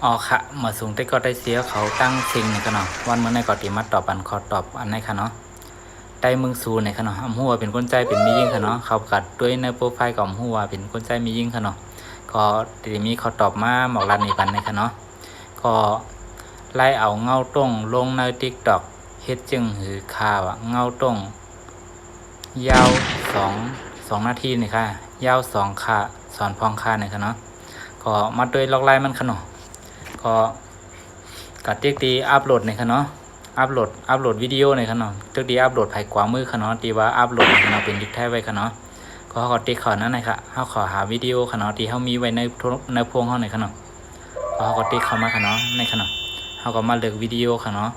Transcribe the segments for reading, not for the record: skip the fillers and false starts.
อ๋อค่ะเมื่อสูงได้ก็ได้เสียเขาตั้งสิ่งในขณะวันเมื่อในก็ตีมาตอบอันขอตอบอันในค่ะเนาะได้มึงสูในขณะอำหัวเป็นคนใจเป็นมียิ่งค่ะเนาะเขากัดด้วยในโปรไฟล์ของหัวเป็นคนใจมียิ่งค่ะเนาะก็ตีมีเขาตอบมาหมอกรันในปันในค่ะเนาะก็ไล่เอาเงาตรงลงในติ๊กต็อกเฮ็ดจึงหือข่าวเงาตรงยาวสองนาทีนี่ค่ะยาวสองค่ะสอนพองค่ะนี่ค่ะเนาะก็มาด้วยล็อกไลน์มันค่ะเนาะก็กัดเตียกตีอัพโหลดในค่ะเนาะอัพโหลดวิดีโอในค่ะเนาะเตียกตีอัพโหลดไผ่กวางมือค่ะเนาะตีว่าอัพโหลดค่ะเนาะเป็นดิกแท้ไว้ค่ะเนาะก็เขาติ๊กขอนั้นนะคะเขาขอหาวิดีโอค่ะเนาะที่เขามีไว้ในพวงเขาในค่ะเนาะก็เขาก็ติ๊กเข้ามาค่ะเนาะในค่ะเนาะเขาก็มาเลือกวิดีโอค่ะเนาะ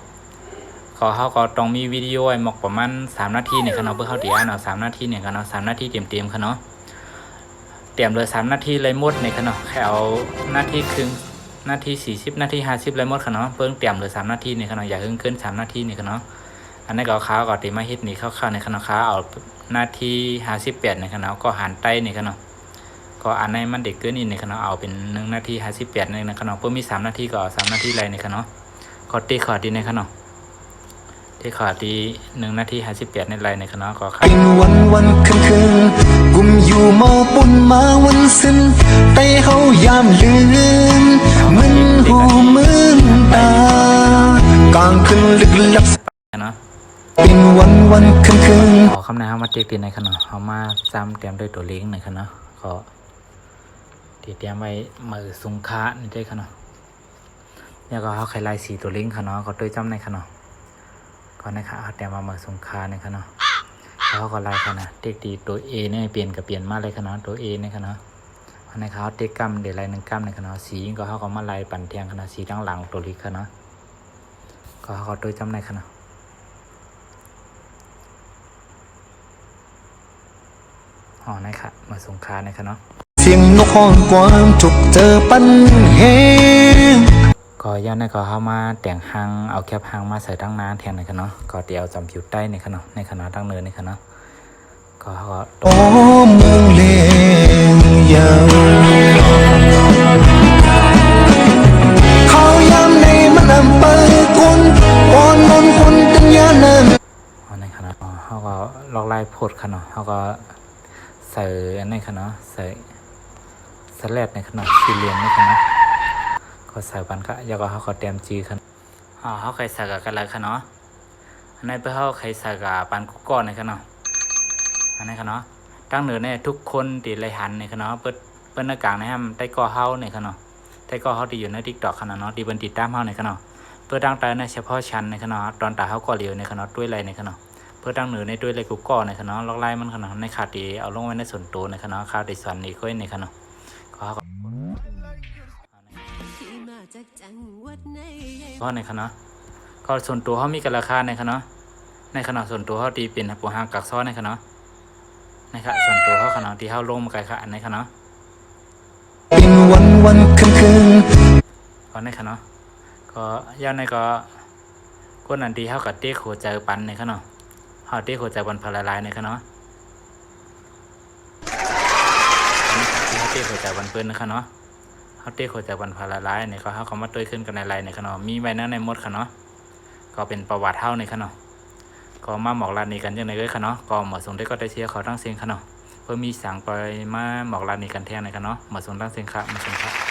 ก็เขาก็ต้องมีวิดีโอไอ้หมอกประมาณ3 นาทีเนี่ยค่ะเนาะเพื่อเขาตีอ่านเอา3 นาทีเนี่ยค่ะเนาะ3 นาทีเต็มค่ะเนาะเตรียมเลย3 นาทีเลยหมดในค่ะเนาะแค่เอานาทีครึ่งนาที40 นาที50เลยหมดค่ะเนาะเพิ่งเตรียมเลย3 นาทีเนี่ยค่ะเนาะอย่าเกิน3 นาทีเนี่ยค่ะเนาะอันนี้ก็ค้าก็ตีมาฮิตนี่เข้าในค่ะเนาะค้าเอานาที58เนี่ยค่ะเนาะก็หันใต้เนี่ยค่ะเนาะก็อันไหนมันเด็กเกินนี่เนี่ยค่ะเนาะเอาเป็น1 นาที58เนี่ยนะคะเนาะเพิ่มมี3 นาทีก็3 นาทีเลยเนี่ยค่ะเนาะก็ตีขอดีเนี่ยค่ะเนาะที่ขอดี1 นาที58ในไลน์ในคณะก็ค่ะเป็นวันคืนกุมอยู่เมาปุ่นมาวันสิ้นแต่เฮายามลืมมึนหูมึนตากลางคืนลึกลับนะเป็นวันคืนขอคำแนะนำมาเตียกตีในคณะเขามาซ้ำเตรียมด้วยตัวเล้งในคณะก็เตรียมไว้มือสุงค้าในด้วยคณะแล้วก็เขาไขลายสีตัวเล้งคณะก็ด้วยจำในคณะก็นะคะแต่มาเมื่อสงคราในคณะเขาก็ไล่คณะเด็กดีตัว A เนี่ยเปลี่ยนกับเปลี่ยนมาเลยคณะตัว A ในคณะในเขาเด็กกัมเดี๋ยวไล่1 กัมในคณะสีก็เขาก็มาไล่ปั่นเทียงคณะสีทั้งหลังตัวลิกคณะก็เขาโดยจำในคณะอ๋อในค่ะเมื่อสงคราในคณะเสียงนกห้องกวางจุกเจอปันแหงก็ย้อนในก็เข้ามาแต่งหางเอาแคบหางมาใส่ตั้งน้ำแทนในคณะก็เดี๋ยวจำผิวใต้ในคณะตั้งเนินในคณะก็เขาโอ้มูเลงยาวเขายามในมันอำเภอคนอ่อนนนคนตัญญาเนินในคณะเขาก็ลอกไล่โพดคณะเขาก็ใส่ในคณะใส่สแลดในคณะสี่เหลี่ยมในคณะก็ใส่ปันก็ยาก็เขาก็เตรียมจีคณะเขาเคยใส่กับกันอะไรคณะอันนี้เพื่อเขาเคยใส่กับปันกุ๊กก้อนในคณะอันนี้คณะตั้งเหนือเนี่ยทุกคนตีไรหันในคณะเปิ้นหน้ากลางนะครับใต้ก่อเฮาในคณะใต้ก่อเฮาที่อยู่ในติ๊กต็อกคณะเนาะที่เปิ้นติดตามเฮาในคณะเพื่อตั้งแต่ในเฉพาะชั้นในคณะตอนตาเฮาก่อเหลียวในคณะด้วยไรในคณะเพื่อตั้งเหนือในด้วยไรกุ๊กก้อนในคณะล็อกไล่มันคณะในขาตีเอาลงไว้ในส่วนตัวในคณะขาตีส่วนนี้ก็ในคณะก็ในคณะก็ส่วนตัวเขามีกันราคาในคณะส่วนตัวเขาตีเป็นปูหางกักซ้อนในคณะนะครับส่วนตัวเขาคณะที่เขาลงมาไกลค่ะในคณะเป็นวันคืนก็ในคณะก็ย่านในก็ก้นอันที่เขากับเตี้ยโขใจปันในคณะเขาเตี้ยโขใจปันพลายในคณะที่เขาเตี้ยโขใจปันเปิ้นนะคะเนาะเขาเตี้ยโขใจปันพลายในเขามาตัวขึ้นกันในไลน์ในคณะมีใบหน้าในมดค่ะเนาะก็เป็นประวัติเท่าในคณะก็มาหมอกลานนี้กันยังไงเลยค่ะเนาะก็หมอสงได้ก็ได้เชียร์เขาตั้งเสียงค่ะเนาะเพื่อมีสั่งไปมาหมอกลานนี้กันแทนในค่ะเนาะหมอสงตั้งเสียงค่ะมาเสียงค่ะ